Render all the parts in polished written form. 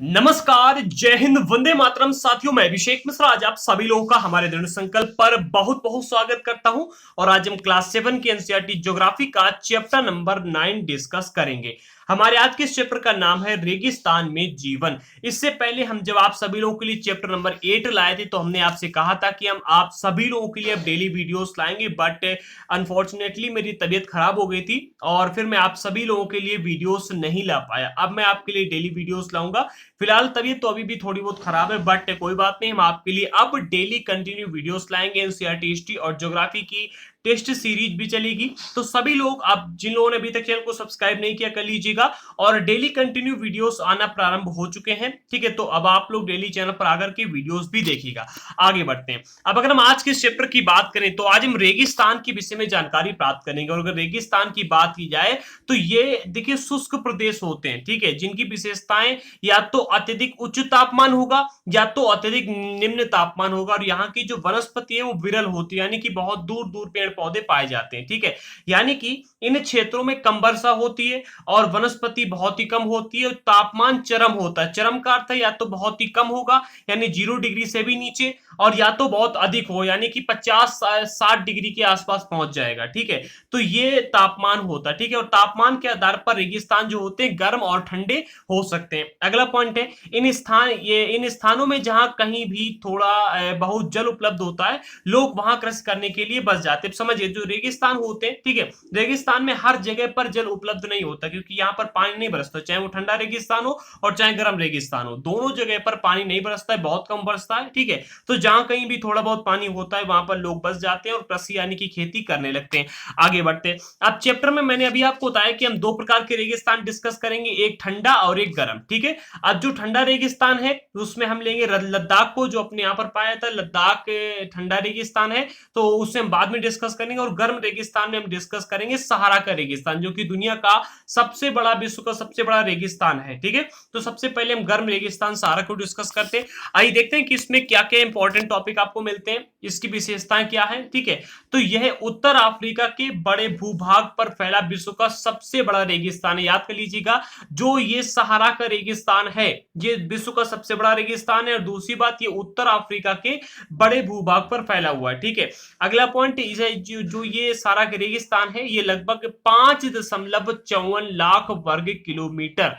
नमस्कार, जय हिंद, वंदे मातरम। साथियों, मैं अभिषेक मिश्रा आज आप सभी लोगों का हमारे दृढ़ संकल्प पर बहुत बहुत स्वागत करता हूं। और आज हम क्लास 7 की एनसीईआरटी ज्योग्राफी का चैप्टर नंबर 9 डिस्कस करेंगे। हमारे आज के इस चैप्टर का नाम है रेगिस्तान में जीवन। इससे पहले हम जब आप सभी लोगों के लिए चैप्टर नंबर 8 लाए थे तो हमने आपसे कहा था कि हम आप सभी लोगों के लिए अब डेली वीडियोस लाएंगे, बट अनफॉर्चुनेटली मेरी तबीयत खराब हो गई थी और फिर मैं आप सभी लोगों के लिए वीडियोस नहीं ला पाया। अब मैं आपके लिए डेली वीडियोस लाऊंगा। फिलहाल तबीयत तो अभी भी थोड़ी बहुत खराब है, बट कोई बात नहीं, हम आपके लिए अब डेली कंटिन्यू वीडियोस लाएंगे। एनसीईआरटी हिस्ट्री और ज्योग्राफी की टेस्ट सीरीज भी चलेगी, तो सभी लोग, आप जिन लोगों ने अभी तक चैनल को सब्सक्राइब नहीं किया कर लीजिएगा। और डेली कंटिन्यू वीडियोस आना प्रारंभ हो चुके हैं, ठीक है। तो अब आप लोग डेली चैनल पर आकर के वीडियोस भी देखिएगा। आगे बढ़ते हैं। अब अगर हम आज के चैप्टर की बात करें तो आज हम रेगिस्तान के विषय में जानकारी प्राप्त करेंगे। और अगर रेगिस्तान की बात की जाए तो ये देखिए शुष्क प्रदेश होते हैं, ठीक है, जिनकी विशेषताएं या तो अत्यधिक उच्च तापमान होगा या तो अत्यधिक निम्न तापमान होगा। और यहाँ की जो वनस्पति है वो विरल होती है, यानी कि बहुत दूर दूर पेड़ पौधे पाए जाते हैं, ठीक है। यानी कि इन क्षेत्रों में कम वर्षा होती है और वनस्पति बहुत ही कम होती है और तापमान चरम होता है। चरम का अर्थ है या तो बहुत ही कम होगा यानी 0 डिग्री से भी नीचे, और या तो बहुत अधिक हो यानी कि 50-60 डिग्री के आसपास पहुंच जाएगा, ठीक है। तो ये तापमान होता है, ठीक है। और तापमान के आधार पर रेगिस्तान जो होते हैं गर्म और ठंडे हो सकते हैं। अगला पॉइंट है, इन स्थानों में जहां कहीं भी थोड़ा बहुत जल उपलब्ध होता है, लोग वहां कृषि करने के लिए बस जाते हैं। समझिए, जो रेगिस्तान होते हैं, ठीक है, रेगिस्तान में हर जगह पर जल उपलब्ध नहीं होता, क्योंकि यहाँ पर पानी नहीं बरसता। चाहे वो ठंडा रेगिस्तान हो और चाहे गर्म रेगिस्तान हो, दोनों जगह पर पानी नहीं बरसता है, बहुत कम बरसता है, ठीक है। तो जहां कहीं भी थोड़ा बहुत पानी होता है वहां पर लोग बस जाते हैं और कृषि यानी कि खेती करने लगते हैं। आगे बढ़ते हैं। अब चैप्टर में मैंने अभी आपको बताया कि हम दो प्रकार के रेगिस्तान डिस्कस करेंगे, एक ठंडा और एक गर्म, ठीक है। अब जो ठंडा रेगिस्तान है उसमें हम लेंगे लद्दाख को, जो अपने यहाँ पर पाया जाता है। लद्दाख ठंडा रेगिस्तान है, तो उससे हम बाद में डिस्कस करेंगे। और गर्म रेगिस्तान में हम डिस्कस करेंगे सहारा का रेगिस्तान, जो कि दुनिया का सबसे बड़ा, विश्व का सबसे बड़ा रेगिस्तान है, ठीक है। तो सबसे पहले हम गर्म रेगिस्तान सहारा को डिस्कस करते हैं। आइए देखते हैं कि इसमें क्या क्या इंपॉर्टेंट टॉपिक आपको मिलते हैं, इसकी विशेषताएं क्या है, ठीक है। तो यह उत्तर अफ्रीका के बड़े भूभाग पर फैला विश्व का सबसे बड़ा रेगिस्तान है। याद कर लीजिएगा, जो ये सहारा का रेगिस्तान है ये विश्व का सबसे बड़ा रेगिस्तान है। और दूसरी बात, ये उत्तर अफ्रीका के बड़े भूभाग पर फैला हुआ है, ठीक है। अगला पॉइंट, जो ये सारा रेगिस्तान है ये लगभग 5.54 लाख वर्ग किलोमीटर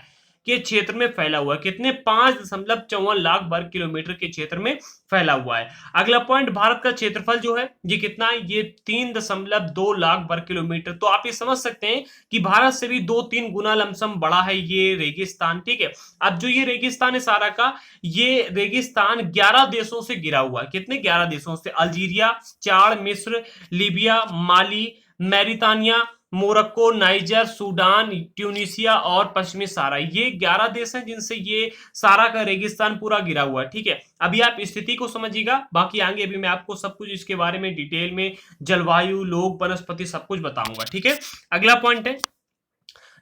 के क्षेत्र में फैला हुआ है। कितने? 5.54 लाख वर्ग किलोमीटर के क्षेत्र में फैला हुआ है। अगला पॉइंट, भारत का क्षेत्रफल जो है ये कितना है? ये 3.2 लाख वर्ग किलोमीटर। तो आप ये समझ सकते हैं कि भारत से भी 2-3 गुना लमसम बड़ा है ये रेगिस्तान, ठीक है। अब जो ये रेगिस्तान है सारा का, ये रेगिस्तान 11 देशों से घिरा हुआ है। कितने? 11 देशों से। अल्जीरिया, चाड, मिस्र, लीबिया, माली, मैरितानिया, मोरक्को, नाइजर, सूडान, ट्यूनिसिया और पश्चिमी सहारा, ये 11 देश हैं जिनसे ये सारा का रेगिस्तान पूरा घिरा हुआ है, ठीक है। अभी आप स्थिति को समझिएगा, बाकी आगे अभी मैं आपको सब कुछ इसके बारे में डिटेल में जलवायु, लोग, वनस्पति सब कुछ बताऊंगा, ठीक है। अगला पॉइंट है,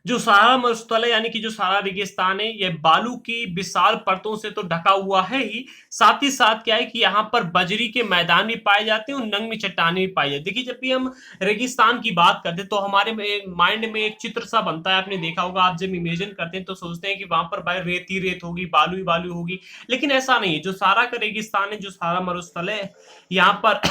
जो सहारा मरुस्थल है यानी कि जो सहारा रेगिस्तान है, ये बालू की विशाल परतों से तो ढका हुआ है ही, साथ ही साथ क्या है कि यहाँ पर बजरी के मैदान भी पाए जाते हैं और नंगी चट्टानें भी पाई जाती है। देखिए, जब भी हम रेगिस्तान की बात करते हैं तो हमारे माइंड में एक चित्र सा बनता है, आपने देखा होगा। आप जब इमेजिन करते हैं तो सोचते हैं कि वहां पर भाई रेत ही रेत होगी, बालू ही बालू होगी, लेकिन ऐसा नहीं है। जो सहारा का रेगिस्तान है, जो सहारा मरुस्थल है, यहाँ पर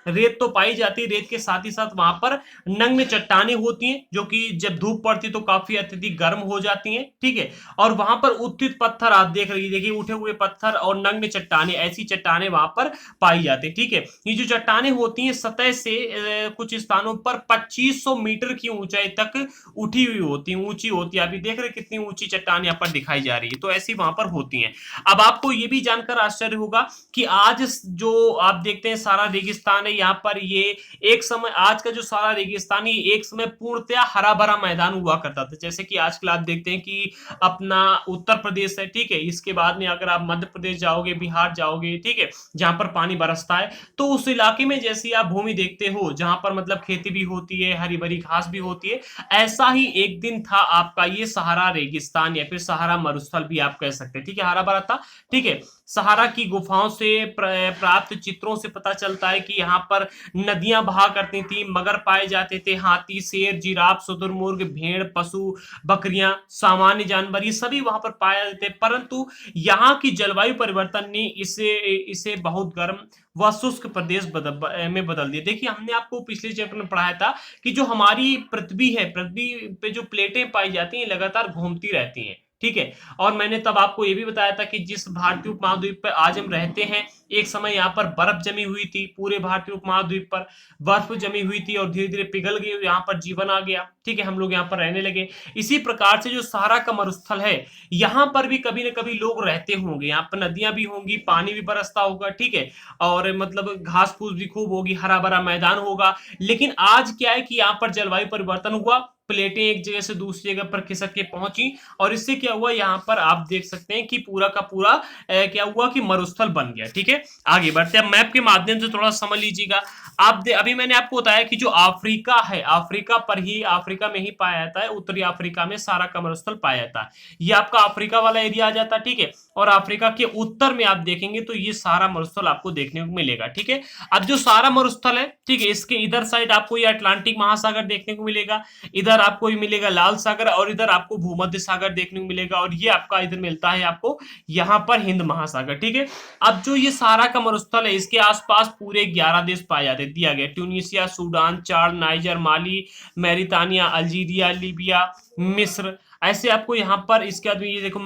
रेत तो पाई जाती है, रेत के साथ ही साथ वहां पर नग्न चट्टानें होती हैं, जो कि जब धूप पड़ती तो काफी अत्यधिक गर्म हो जाती हैं, ठीक है। और वहां पर उत्थित पत्थर आप देख रही देखिए, उठे हुए पत्थर और नग्न चट्टानें, ऐसी चट्टानें वहां पर पाई जाती है, ठीक है। ये जो चट्टानें होती हैं सतह से कुछ स्थानों पर 2500 मीटर की ऊंचाई तक उठी हुई होती है, ऊंची होती है। अभी देख रहे कितनी ऊंची चट्टान यहाँ पर दिखाई जा रही है, तो ऐसी वहां पर होती हैं। अब आपको ये भी जानकर आश्चर्य होगा कि आज जो आप देखते हैं सारा रेगिस्तान है, यहाँ पर ये एक समय, आज का जो सारा रेगिस्तान है एक समय पूर्णतया हरा भरा मैदान हुआ करता था। जैसे कि आजकल आप देखते हैं कि अपना उत्तर प्रदेश है, ठीक है, इसके बाद में अगर आप मध्य प्रदेश जाओगे, बिहार जाओगे, ठीक है, जहां पर पानी बरसता है, तो उस इलाके में जैसी आप भूमि देखते हो जहां पर मतलब खेती भी होती है, हरी भरी घास भी होती है, ऐसा ही एक दिन था आपका ये सहारा रेगिस्तान या फिर सहारा मरुस्थल भी आप कह सकते हैं, ठीक है, हरा भरा था, ठीक है। सहारा की गुफाओं से प्राप्त चित्रों से पता चलता है कि यहाँ यहाँ पर नदियां बहा करती थी, मगर पाए जाते थे, हाथी, शेर, जिराफ, शुतुरमुर्ग, भेड़, पशु, बकरियां, सामान्य जानवर, ये सभी वहां पर पाए जाते थे। परंतु यहाँ की जलवायु परिवर्तन ने इसे इसे बहुत गर्म व शुष्क प्रदेश में बदल दिया। देखिए, हमने आपको पिछले चैप्टर में पढ़ाया था कि जो हमारी पृथ्वी है, पृथ्वी पे जो प्लेटें पाई जाती हैं लगातार घूमती रहती हैं, ठीक है। और मैंने तब आपको ये भी बताया था कि जिस भारतीय उपमहाद्वीप पर आज हम रहते हैं, एक समय यहाँ पर बर्फ जमी हुई थी, पूरे भारतीय उपमहाद्वीप पर बर्फ जमी हुई थी और धीरे धीरे पिघल गई, यहाँ पर जीवन आ गया, ठीक है, हम लोग यहाँ पर रहने लगे। इसी प्रकार से जो सहारा का मरुस्थल है, यहाँ पर भी कभी ना कभी लोग रहते होंगे, यहाँ पर नदियां भी होंगी, पानी भी बरसता होगा, ठीक है, और मतलब घास फूस भी खूब होगी, हरा भरा मैदान होगा। लेकिन आज क्या है कि यहाँ पर जलवायु परिवर्तन हुआ, प्लेटें एक जगह से दूसरी जगह पर खिसक के पहुंची, और इससे क्या हुआ, यहाँ पर आप देख सकते हैं कि पूरा का पूरा क्या हुआ कि मरुस्थल बन गया, ठीक है। आगे बढ़ते हैं, मैप के माध्यम से थोड़ा समझ लीजिएगा। अभी मैंने आपको बताया कि जो अफ्रीका है, अफ्रीका में ही पाया जाता है, उत्तरी अफ्रीका में सारा का मरुस्थल पाया जाता है। ये आपका अफ्रीका वाला एरिया आ जाता है, ठीक है। और अफ्रीका के उत्तर में आप देखेंगे तो ये सारा मरुस्थल आपको देखने को मिलेगा, ठीक है। अब जो सारा मरुस्थल है, ठीक है, इसके इधर साइड आपको ये अटलांटिक महासागर देखने को मिलेगा, इधर आपको ये मिलेगा लाल सागर, और इधर आपको भूमध्य सागर देखने को मिलेगा, और ये आपका इधर मिलता है आपको यहाँ पर हिंद महासागर, ठीक है। अब जो ये सारा का मरुस्थल है, इसके आसपास पूरे 11 देश पाए जाते हैं, दिया गया ट्यूनीशिया, सूडान, चाड, नाइजर, माली, मैरितानिया, अल्जीरिया, लीबिया, मिस्र, ऐसे आपको यहाँ पर। इसके बाद ये देखो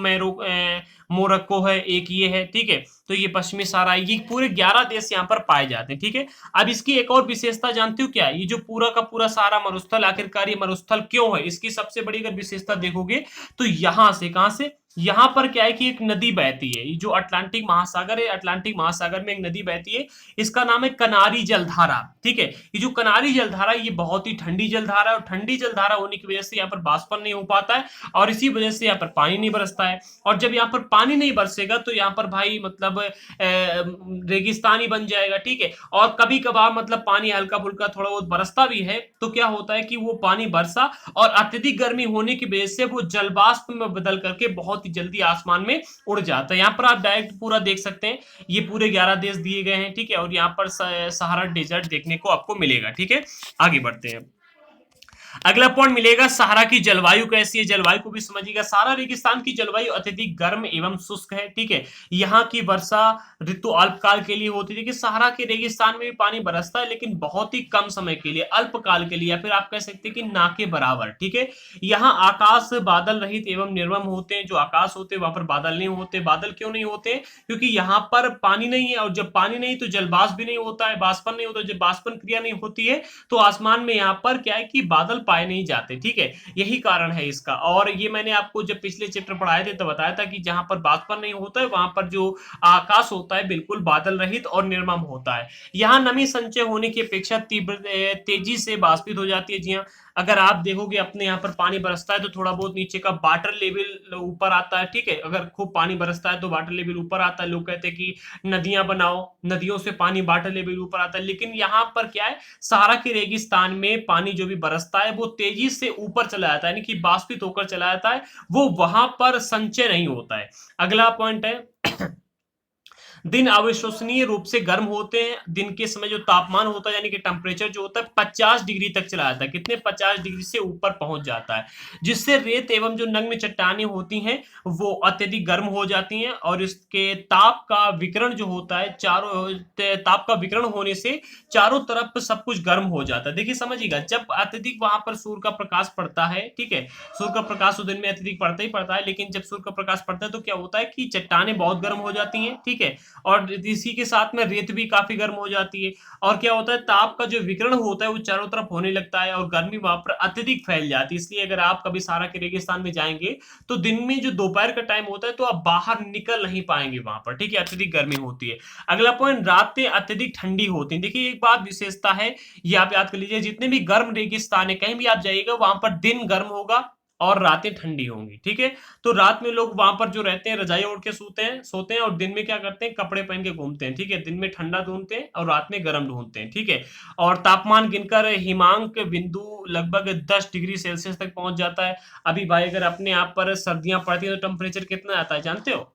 मोरक्को है, एक ये है, ठीक है। तो ये पश्चिमी सहारा, ये पूरे 11 देश यहाँ पर पाए जाते हैं, ठीक है। अब इसकी एक और विशेषता जानते हो क्या, ये जो पूरा का पूरा सारा मरुस्थल, आखिरकार ये मरुस्थल क्यों है, इसकी सबसे बड़ी अगर विशेषता देखोगे तो यहाँ से, कहां से, यहाँ पर क्या है कि एक नदी बहती है, ये जो अटलांटिक महासागर है, अटलांटिक महासागर में एक नदी बहती है, इसका नाम है कनारी जलधारा, ठीक है। ये जो कनारी जलधारा, ये बहुत ही ठंडी जलधारा है, और ठंडी जलधारा होने की वजह से यहाँ पर बाष्पन नहीं हो पाता है, और इसी वजह से यहाँ पर पानी नहीं बरसता है। और जब यहाँ पर पानी नहीं बरसेगा तो यहाँ पर भाई मतलब रेगिस्तान ही बन जाएगा, ठीक है। और कभी कभार मतलब पानी हल्का फुल्का थोड़ा बहुत बरसता भी है, तो क्या होता है कि वो पानी बरसा और अत्यधिक गर्मी होने की वजह से वो जलवाष्प में बदल करके बहुत ही जल्दी आसमान में उड़ जाता है। यहाँ पर आप डायरेक्ट पूरा देख सकते हैं, ये पूरे 11 देश दिए गए हैं, ठीक है। और यहाँ पर सहारा डेजर्ट देखने को आपको मिलेगा, ठीक है। आगे बढ़ते हैं, अगला पॉइंट मिलेगा सहारा की जलवायु कैसी है, जलवायु को भी समझिएगा। सहारा रेगिस्तान की जलवायु अत्यधिक गर्म एवं शुष्क है, ठीक है। यहाँ की वर्षा ऋतु अल्पकाल के लिए होती है, कि सहारा के रेगिस्तान में भी पानी बरसता है, लेकिन बहुत ही कम समय के लिए, अल्पकाल के लिए, या फिर आप कह सकते हैं कि ना के बराबर, ठीक है। यहाँ आकाश बादल रहित एवं निर्मम होते हैं, जो आकाश होते हैं वहां पर बादल नहीं होते। बादल क्यों नहीं होते, क्योंकि यहाँ पर पानी नहीं है, और जब पानी नहीं तो जलवाष्प भी नहीं होता है, बाष्पन नहीं होता, जब बाष्पन क्रिया नहीं होती है तो आसमान में यहाँ पर क्या है कि बादल पाए नहीं जाते, ठीक है। यही कारण है इसका। और ये मैंने आपको जब पिछले चैप्टर पढ़ाए थे तो बताया था कि जहां पर बाष्पन नहीं होता है वहां पर जो आकाश होता है बिल्कुल बादल रहित और निर्मम होता है। यहाँ नमी संचय होने की अपेक्षा तीव्र तेजी से बाष्पित हो जाती है। जी हाँ, अगर आप देखोगे अपने यहाँ पर पानी बरसता है तो थोड़ा बहुत नीचे का वाटर लेवल ऊपर आता है, ठीक है। अगर खूब पानी बरसता है तो वाटर लेवल ऊपर आता है। लोग कहते हैं कि नदियां बनाओ, नदियों से पानी वाटर लेवल ऊपर आता है, लेकिन यहाँ पर क्या है, सहारा के रेगिस्तान में पानी जो भी बरसता है वो तेजी से ऊपर चला जाता है, यानी कि बाष्पित होकर चला जाता है, वो वहां पर संचय नहीं होता है। अगला पॉइंट है दिन अविश्वसनीय रूप से गर्म होते हैं। दिन के समय जो तापमान होता है यानी कि टेम्परेचर जो होता है 50 डिग्री तक चला जाता है, कितने 50 डिग्री से ऊपर पहुंच जाता है, जिससे रेत एवं जो नग्न चट्टानें होती हैं वो अत्यधिक गर्म हो जाती हैं, और इसके ताप का विकिरण जो होता है ताप का विकिरण होने से चारों तरफ सब कुछ गर्म हो जाता है। देखिए समझिएगा, जब अत्यधिक वहां पर सूर्य का प्रकाश पड़ता है, ठीक है, सूर्य का प्रकाश तो दिन में अत्यधिक पड़ता ही पड़ता है, लेकिन जब सूर्य का प्रकाश पड़ता है तो क्या होता है कि चट्टानें बहुत गर्म हो जाती हैं, ठीक है, और इसी के साथ में रेत भी काफी गर्म हो जाती है, और क्या होता है ताप का जो विकिरण होता है वो चारों तरफ होने लगता है, और गर्मी वहां पर अत्यधिक फैल जाती है। इसलिए अगर आप कभी सहारा के रेगिस्तान में जाएंगे तो दिन में जो दोपहर का टाइम होता है तो आप बाहर निकल नहीं पाएंगे वहां पर, ठीक है, अत्यधिक गर्मी होती है। अगला पॉइंट, रातें अत्यधिक ठंडी होती हैं। देखिए एक बात विशेषता है, ये आप याद कर लीजिए, जितने भी गर्म रेगिस्तान है कहीं भी आप जाइएगा वहां पर दिन गर्म होगा और रातें ठंडी होंगी, ठीक है। तो रात में लोग वहां पर जो रहते हैं रजाई ओढ़ के सोते हैं, और दिन में क्या करते हैं, कपड़े पहन के घूमते हैं, ठीक है। दिन में ठंडा ढूंढते हैं और रात में गर्म ढूंढते हैं, ठीक है। और तापमान गिनकर हिमांक बिंदु लगभग 10 डिग्री सेल्सियस तक पहुंच जाता है। अभी भाई अगर अपने आप पर सर्दियां पड़ती है तो टेम्परेचर कितना आता है जानते हो,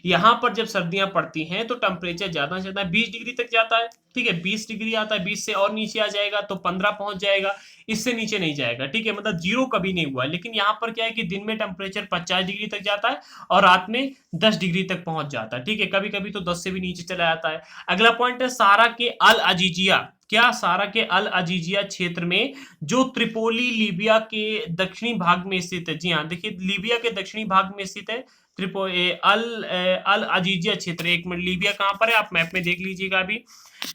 यहाँ पर जब सर्दियां पड़ती हैं तो टेम्परेचर ज्यादा से ज्यादा 20 डिग्री तक जाता है, ठीक है, 20 डिग्री आता है, 20 से और नीचे आ जाएगा तो 15 पहुंच जाएगा, इससे नीचे नहीं जाएगा, ठीक है, मतलब जीरो कभी नहीं हुआ है। लेकिन यहाँ पर क्या है कि दिन में टेम्परेचर 50 डिग्री तक जाता है और रात में 10 डिग्री तक पहुंच जाता है, ठीक है, कभी कभी तो 10 से भी नीचे चला जाता है। अगला पॉइंट है सहारा के अल अजीजिया, क्या सहारा के अल अजीजिया क्षेत्र में जो त्रिपोली लीबिया के दक्षिणी भाग में स्थित है, जी हाँ देखिए लीबिया के दक्षिणी भाग में स्थित है त्रिपो अल अजीजिया क्षेत्र। एक मिनट, लीबिया कहाँ पर है आप मैप में देख लीजिएगा अभी।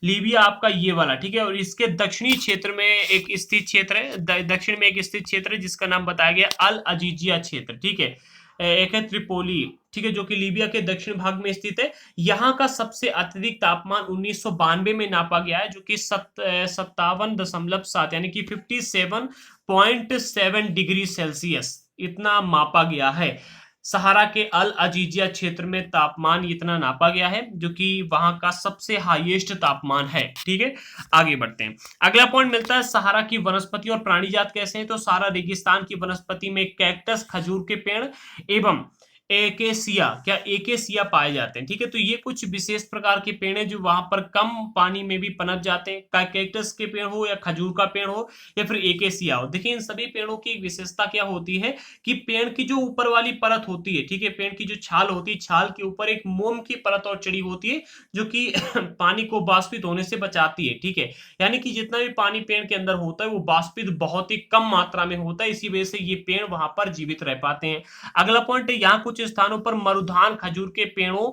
लीबिया आपका ये वाला, ठीक है, और इसके दक्षिणी क्षेत्र में एक स्थित क्षेत्र है, दक्षिण में एक स्थित क्षेत्र है जिसका नाम बताया गया अल अजीजिया क्षेत्र, ठीक है। एक है त्रिपोली, ठीक है, जो कि लीबिया के दक्षिण भाग में स्थित है। यहाँ का सबसे अत्यधिक तापमान 1992 में नापा गया है, जो कि 57.7 यानी कि 57.7 डिग्री सेल्सियस इतना मापा गया है। सहारा के अल अजीजिया क्षेत्र में तापमान इतना नापा गया है, जो कि वहां का सबसे हाईएस्ट तापमान है, ठीक है। आगे बढ़ते हैं, अगला पॉइंट मिलता है सहारा की वनस्पति और प्राणी जात कैसे हैं। तो सहारा रेगिस्तान की वनस्पति में कैक्टस, खजूर के पेड़ एवं एकेसिया, क्या एकेसिया पाए जाते हैं, ठीक है। तो ये कुछ विशेष प्रकार के पेड़ हैं जो वहां पर कम पानी में भी पनप जाते हैं, कैक्टस के पेड़ हो या खजूर का पेड़ हो या फिर एकेसिया हो। देखिए इन सभी पेड़ों की एक विशेषता क्या होती है कि पेड़ की जो ऊपर वाली परत होती है, ठीक है, पेड़ की जो छाल होती है, छाल के ऊपर एक मोम की परत और चढ़ी होती है जो कि पानी को वाष्पित होने से बचाती है, ठीक है। यानी कि जितना भी पानी पेड़ के अंदर होता है वो वाष्पित बहुत ही कम मात्रा में होता है, इसी वजह से ये पेड़ वहां पर जीवित रह पाते हैं। अगला पॉइंट है यहाँ कुछ स्थानों पर मरुधान खजूर के पेड़ों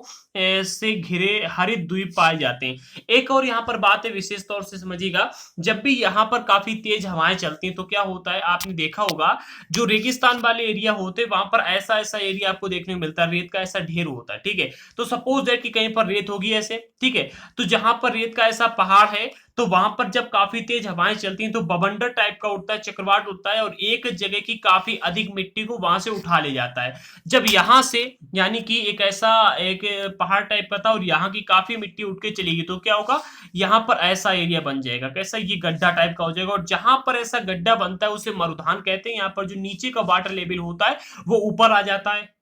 से घिरे हरित द्वीप पाए जाते हैं। एक और यहाँ पर बात है विशेष तौर से समझिएगा, जब भी यहाँ पर काफी तेज हवाएं चलती हैं तो क्या होता है, आपने देखा होगा जो रेगिस्तान वाले एरिया होते हैं वहां पर ऐसा ऐसा एरिया आपको देखने को मिलता है, रेत का ऐसा ढेर होता है, ठीक है। तो सपोज दैट कि कहीं पर रेत होगी ऐसे, ठीक है, तो जहां पर रेत का ऐसा पहाड़ है तो वहां पर जब काफी तेज हवाएं चलती हैं तो बवंडर टाइप का उठता है, चक्रवात उठता है और एक जगह की काफी अधिक मिट्टी को वहां से उठा ले जाता है। जब यहां से यानी कि एक ऐसा एक पहाड़ टाइप का था और यहाँ की काफी मिट्टी उठ के चलेगी तो क्या होगा, यहाँ पर ऐसा एरिया बन जाएगा, कैसा, ये गड्ढा टाइप का हो जाएगा और जहां पर ऐसा गड्ढा बनता है उसे मरुधान कहते हैं। यहाँ पर जो नीचे का वाटर लेवल होता है वो ऊपर आ जाता है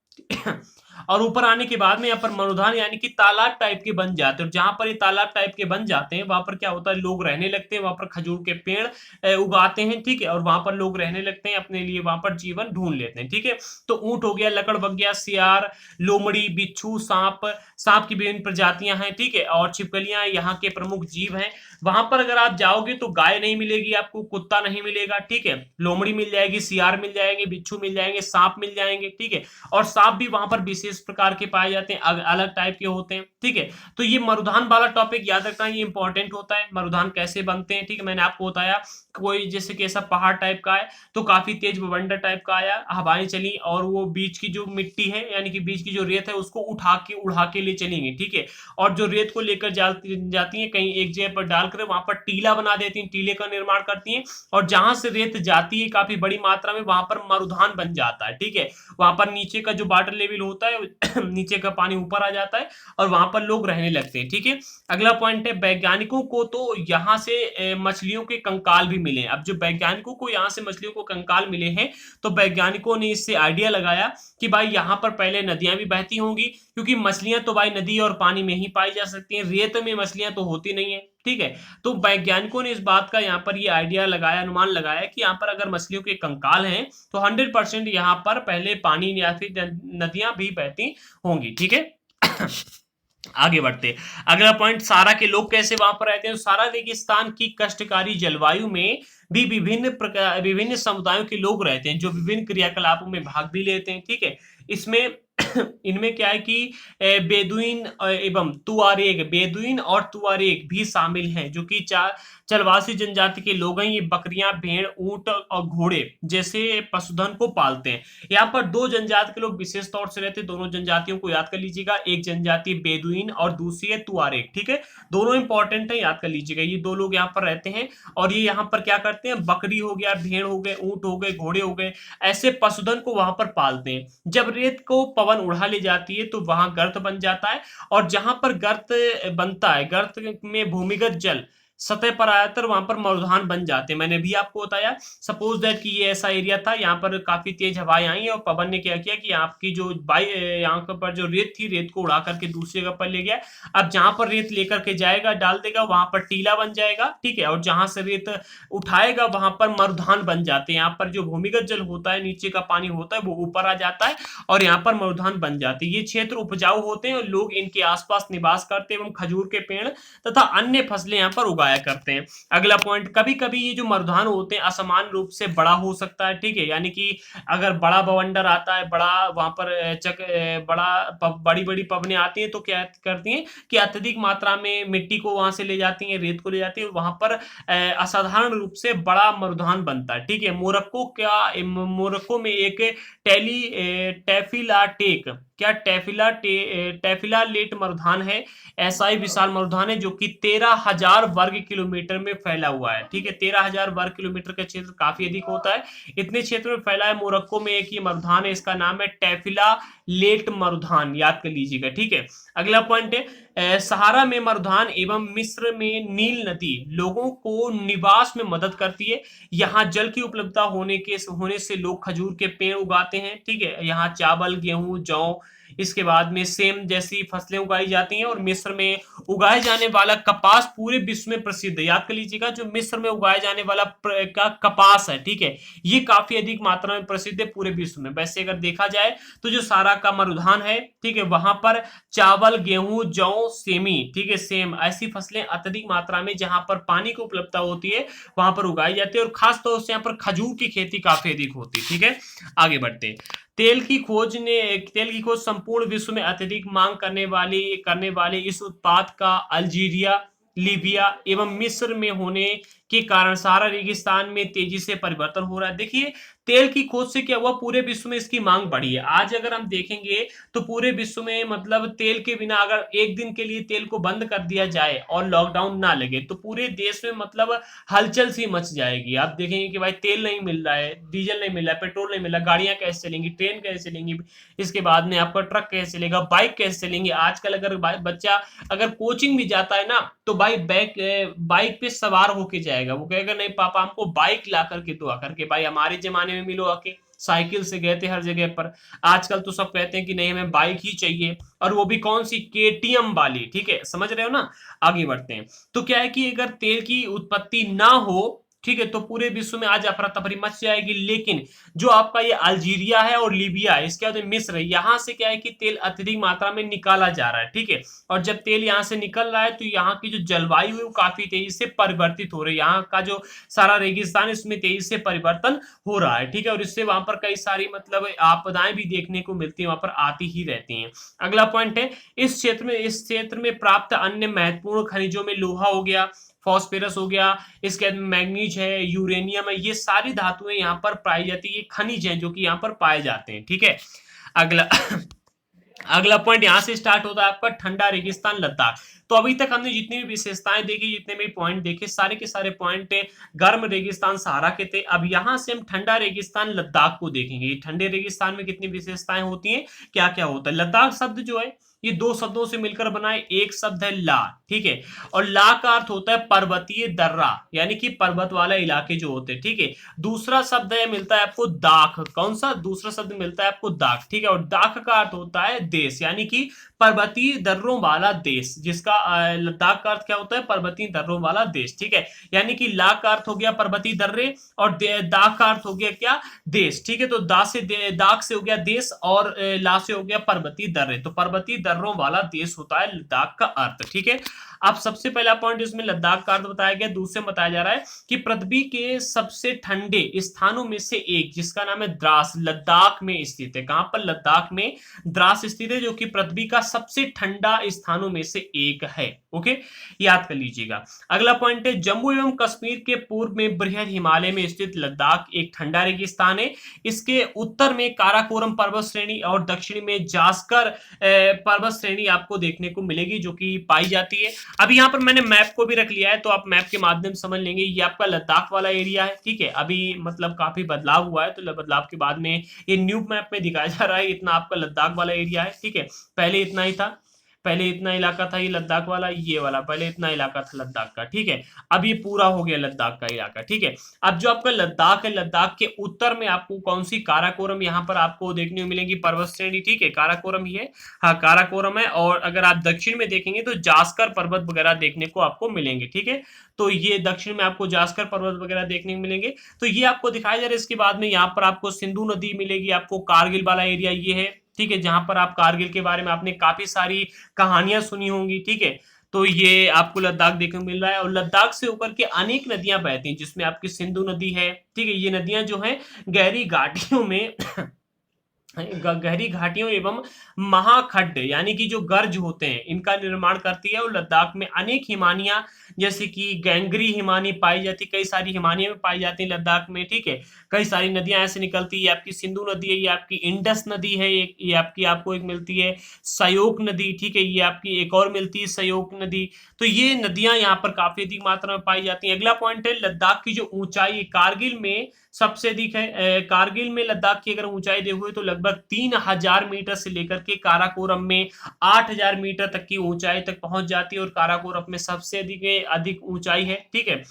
और ऊपर आने के बाद में यहाँ पर मरुधान यानी कि तालाब टाइप के बन जाते हैं, और जहां पर ये तालाब टाइप के बन जाते हैं वहां पर क्या होता है, लोग रहने लगते हैं, वहां पर खजूर के पेड़ उगाते हैं, ठीक है, और वहां पर लोग रहने लगते हैं, अपने लिए वहां पर जीवन ढूंढ लेते हैं, ठीक है। तो ऊंट हो गया, लकड़बग्घा, सियार, लोमड़ी, बिच्छू, सांप, सांप की विभिन्न प्रजातियां हैं, ठीक है, और छिपकलियां यहाँ के प्रमुख जीव हैं। वहां पर अगर आप जाओगे तो गाय नहीं मिलेगी आपको, कुत्ता नहीं मिलेगा, ठीक है, लोमड़ी मिल जाएगी, सियार मिल जाएंगे, बिच्छू मिल जाएंगे, सांप मिल जाएंगे, ठीक है, और सांप भी वहां पर विशेष प्रकार के पाए जाते हैं, अलग टाइप के होते हैं, ठीक है। तो ये मरुधान वाला टॉपिक याद रखना, ये इंपॉर्टेंट होता है, मरुधान कैसे बनते हैं, ठीक है, मैंने आपको बताया कोई जैसे कि ऐसा पहाड़ टाइप का है तो काफी तेज बवंडर टाइप का आया, हवाएं चली और वो बीच की जो मिट्टी है यानी कि बीच की जो रेत है उसको उड़ा के ले चलेंगे, ठीक है, और जो रेत को लेकर जाती है कहीं एक जगह पर डालकर वहां पर टीला बना देती हैं, टीले का निर्माण करती हैं, और जहां से रेत जाती है काफी बड़ी मात्रा में वहां पर मरुधान बन जाता है, ठीक है। वहां पर नीचे का जो वाटर लेवल होता है नीचे का पानी ऊपर आ जाता है और वहां पर लोग रहने लगते हैं, ठीक है। अगला पॉइंट है वैज्ञानिकों को तो यहाँ से मछलियों के कंकाल भी मिले। अब जो वैज्ञानिकों को यहाँ से मछलियों को कंकाल मिले हैं तो वैज्ञानिकों ने इससे आइडिया लगाया कि भाई यहाँ पर पहले नदियां भी बहती होंगी, क्योंकि मछलियां तो भाई नदी और पानी में ही पाई जा सकती हैं, रेत में मछलियां तो होती नहीं है, ठीक है। तो वैज्ञानिकों ने इस बात का यहाँ पर ये आइडिया लगाया, अनुमान लगाया कि यहाँ पर अगर मछलियों के कंकाल हैं तो 100% यहाँ पर पहले पानी या फिर नदियां भी बहती होंगी, ठीक है। आगे बढ़ते, अगला पॉइंट, सारा के लोग कैसे वहां पर रहते हैं। तो सारा रेगिस्तान की कष्टकारी जलवायु में भी विभिन्न समुदायों के लोग रहते हैं जो विभिन्न क्रियाकलापों में भाग भी लेते हैं, ठीक है। इसमें इनमें क्या है कि बेदुइन और तुआरेग भी शामिल हैं जो कि चलवासी जनजाति के लोग हैं। ये बकरियां, भेड़, ऊंट और घोड़े जैसे पशुधन को पालते हैं। यहाँ पर दो जनजाति के लोग विशेष तौर से रहते हैं, दोनों जनजातियों को याद कर लीजिएगा, एक जनजाति बेदुइन और दूसरी है तुआरेग, ठीक है, दोनों इंपॉर्टेंट है, याद कर लीजिएगा, ये दो लोग यहाँ पर रहते हैं और ये यहाँ पर क्या करते हैं, बकरी हो गया, भेड़ हो गए, ऊंट हो गए, घोड़े हो गए, ऐसे पशुधन को वहां पर पालते हैं। जब रेत को पवन उड़ा ले जाती है तो वहां गर्त बन जाता है और जहां पर गर्त बनता है, गर्त में भूमिगत जल सतह पर आ जाता है, वहां पर मरुधान बन जाते हैं। मैंने भी आपको बताया, सपोज दैट कि ये ऐसा एरिया था, यहाँ पर काफी तेज हवाएं आई और पवन ने क्या किया कि आपकी जो यहाँ पर जो रेत थी, रेत को उड़ा करके दूसरी जगह पर ले गया। अब जहां पर रेत लेकर के जाएगा, डाल देगा, वहां पर टीला बन जाएगा, ठीक है। और जहां से रेत उठाएगा वहां पर मरुधान बन जाते हैं। यहाँ पर जो भूमिगत जल होता है, नीचे का पानी होता है, वो ऊपर आ जाता है और यहाँ पर मरुधान बन जाते हैं। ये क्षेत्र उपजाऊ होते हैं और लोग इनके आसपास निवास करते हैं एवं खजूर के पेड़ तथा अन्य फसलें यहाँ पर उगाया करते हैं। अगला पॉइंट, कभी कभी ये जो मरुधान होते हैं असमान रूप से बड़ा हो सकता है, ठीक है। यानी कि अगर बड़ा बवंडर आता है, बड़ा वहां पर बड़ी बड़ी पवनें आती हैं, तो क्या करती हैं कि अत्यधिक मात्रा में मिट्टी को वहां से ले जाती हैं, रेत को ले जाती है, वहां पर असाधारण रूप से बड़ा मरुधान बनता है, ठीक है। मोरक्को में एक टेफिलाटेक टेफिलालेट मरुधान है। ऐसा ही विशाल मरुधान है जो कि 13,000 वर्ग किलोमीटर में फैला हुआ है, ठीक है। 13,000 वर्ग किलोमीटर का क्षेत्र काफी अधिक होता है। इतने क्षेत्र में फैला है। मोरक्को में एक ही मरुधान है, इसका नाम है टेफिला लेट मरुधान, याद कर लीजिएगा, ठीक है। अगला पॉइंट है, सहारा में मरुधान एवं मिस्र में नील नदी लोगों को निवास में मदद करती है। यहाँ जल की उपलब्धता होने से लोग खजूर के पेड़ उगाते हैं, ठीक है। यहाँ चावल, गेहूं, जौ, इसके बाद में सेम जैसी फसलें उगाई जाती हैं। और मिस्र में उगाए जाने वाला कपास पूरे विश्व में प्रसिद्ध है। याद कर लीजिएगा, जो मिस्र में उगाए जाने वाला का कपास है, ठीक है, ये काफी अधिक मात्रा में प्रसिद्ध है पूरे विश्व में। वैसे अगर देखा जाए तो जो सारा का मरुधान है, ठीक है, वहां पर चावल, गेहूं, जौ, सेमी, ठीक है, सेम ऐसी फसलें अत्यधिक मात्रा में जहां पर पानी की उपलब्धता होती है वहां पर उगाई जाती है। और खास तौर से यहाँ पर खजूर की खेती काफी अधिक होती है, ठीक है। आगे बढ़ते हैं। तेल की खोज संपूर्ण विश्व में अत्यधिक मांग करने वाले इस उत्पाद का अल्जीरिया, लीबिया एवं मिस्र में होने के कारण सहारा रेगिस्तान में तेजी से परिवर्तन हो रहा है। देखिए, तेल की खोज से क्या हुआ, पूरे विश्व में इसकी मांग बढ़ी है। आज अगर हम देखेंगे तो पूरे विश्व में मतलब तेल के बिना अगर एक दिन के लिए तेल को बंद कर दिया जाए और लॉकडाउन ना लगे तो पूरे देश में मतलब हलचल सी मच जाएगी। आप देखेंगे कि भाई तेल नहीं मिल रहा है, डीजल नहीं मिल रहा है, पेट्रोल नहीं मिल रहा, गाड़ियां कैसे चलेंगी, ट्रेन कैसे चलेंगी, इसके बाद में आपका ट्रक कैसे चलेगा, बाइक कैसे चलेंगे। आजकल अगर बच्चा अगर कोचिंग भी जाता है ना तो भाई बाइक पे सवार होके जाएगा। वो कहेगा नहीं पापा हमको बाइक ला करके दो आकर के। भाई हमारे जमाने में मिलो आके साइकिल से गए थे हर जगह पर। आजकल तो सब कहते हैं कि नहीं हमें बाइक ही चाहिए, और वो भी कौन सी, केटीएम वाली, ठीक है, समझ रहे हो ना। आगे बढ़ते हैं। तो क्या है कि अगर तेल की उत्पत्ति ना हो, ठीक है, तो पूरे विश्व में आज अफरा तफरी मच जाएगी। लेकिन जो आपका ये अल्जीरिया है और लीबिया है, इसके बाद मिस्र है, यहाँ से क्या है कि तेल अत्यधिक मात्रा में निकाला जा रहा है, ठीक है। और जब तेल यहाँ से निकल रहा है तो यहाँ की जो जलवायु है वो काफी तेजी से परिवर्तित हो रही है। यहाँ का जो सारा रेगिस्तान इसमें तेजी से परिवर्तन हो रहा है, ठीक है। और इससे वहां पर कई सारी मतलब आपदाएं भी देखने को मिलती है, वहां पर आती ही रहती हैं। अगला पॉइंट है, इस क्षेत्र में प्राप्त अन्य महत्वपूर्ण खनिजों में लोहा हो गया, फॉस्फेरस हो गया, इसके बाद मैग्नीज है, यूरेनियम है, ये सारी धातुएं यहाँ पर पाई जाती है। ये खनिज हैं जो कि यहाँ पर पाए जाते हैं, ठीक है। अगला अगला पॉइंट यहां से स्टार्ट होता है आपका ठंडा रेगिस्तान लद्दाख। तो अभी तक हमने जितनी भी विशेषताएं देखी, जितने भी पॉइंट देखे, सारे के सारे पॉइंट गर्म रेगिस्तान सहारा के थे। अब यहां से हम ठंडा रेगिस्तान लद्दाख को देखेंगे। ठंडे रेगिस्तान में कितनी विशेषताएं होती हैं, क्या क्या होता है। लद्दाख शब्द जो है ये दो शब्दों से मिलकर बना है। एक शब्द है ला, ठीक है, और ला का अर्थ होता है पर्वतीय दर्रा, यानी कि पर्वत वाला इलाके जो होते हैं, ठीक है। दूसरा शब्द है मिलता है आपको दाख। कौन सा दूसरा शब्द मिलता है आपको, दाख, ठीक है। और दाख का अर्थ होता है देश, यानी कि पर्वतीय दर्रों वाला देश, जिसका लद्दाख का अर्थ क्या होता है, पर्वतीय दर्रों वाला देश, ठीक है। यानी कि ला का अर्थ हो गया पर्वतीय दर्रे और दाख का अर्थ हो गया क्या, देश, ठीक है। तो दाख से हो गया देश और ला से हो गया पर्वतीय दर्रे। तो पर्वतीय दर्रों वाला देश होता है लद्दाख का अर्थ, ठीक है। अब सबसे पहला पॉइंट इसमें लद्दाख का अर्थ बताया गया। दूसरे में बताया जा रहा है कि पृथ्वी के सबसे ठंडे स्थानों में से एक, जिसका नाम है द्रास, लद्दाख में स्थित है। कहां पर, लद्दाख में द्रास स्थित है, जो कि पृथ्वी का सबसे ठंडा स्थानों में से एक है। ओके, याद कर लीजिएगा। अगला पॉइंट है, जम्मू एवं कश्मीर के पूर्व में बृहद हिमालय में स्थित लद्दाख एक ठंडा रेगिस्तान है। इसके उत्तर में काराकोरम पर्वत श्रेणी और दक्षिण में जास्कर पर्वत श्रेणी आपको देखने को मिलेगी, जो कि पाई जाती है। अभी यहाँ पर मैंने मैप को भी रख लिया है, तो आप मैप के माध्यम से समझ लेंगे। ये आपका लद्दाख वाला एरिया है, ठीक है। अभी मतलब काफी बदलाव हुआ है, तो बदलाव के बाद में ये न्यू मैप में दिखाया जा रहा है। इतना आपका लद्दाख वाला एरिया है, ठीक है, पहले इतना ही था। पहले इतना इलाका था ये लद्दाख वाला, ये वाला पहले इतना इलाका था लद्दाख का, ठीक है। अब ये पूरा हो गया लद्दाख का इलाका, ठीक है। अब जो आपका लद्दाख है, लद्दाख के उत्तर में आपको कौन सी, काराकोरम यहाँ पर आपको देखने को मिलेगी पर्वत श्रेणी, ठीक है, काराकोरम ही है, हाँ काराकोरम है। और अगर आप दक्षिण में देखेंगे तो जास्कर पर्वत वगैरह देखने को आपको मिलेंगे, ठीक है। तो ये दक्षिण में आपको जास्कर पर्वत वगैरह देखने को मिलेंगे। तो ये आपको दिखाया जा रहा है। इसके बाद में यहाँ पर आपको सिंधु नदी मिलेगी, आपको कारगिल वाला एरिया ये है, ठीक है, जहां पर आप कारगिल के बारे में आपने काफी सारी कहानियां सुनी होंगी, ठीक है। तो ये आपको लद्दाख देखने को मिल रहा है। और लद्दाख से होकर के अनेक नदियां बहती हैं, जिसमें आपकी सिंधु नदी है, ठीक है। ये नदियां जो है गहरी घाटियों में गहरी घाटियों एवं महाखड्ड यानी कि जो गर्ज होते हैं इनका निर्माण करती है। और लद्दाख में अनेक हिमानियां जैसे कि गैंगरी हिमानी पाई जाती, कई सारी हिमानियां पाई जाती हैं लद्दाख में, ठीक है। कई सारी नदियां ऐसे निकलती है, ये आपकी सिंधु नदी है, ये आपकी इंडस नदी है, ये आपकी आपको एक मिलती है सयोक नदी, ठीक है, ये आपकी एक और मिलती है सयोक नदी। तो ये नदियां यहाँ पर काफी अधिक मात्रा में पाई जाती हैं। अगला पॉइंट है लद्दाख की जो ऊंचाई, कारगिल में सबसे अधिक है। कारगिल में लद्दाख की अगर ऊंचाई देखोगे तो लगभग 3000 मीटर से लेकर के काराकोरम में 8000 मीटर तक की ऊंचाई तक पहुंच जाती है। और काराकोरम में सबसे अधिक ऊंचाई है, ठीक है।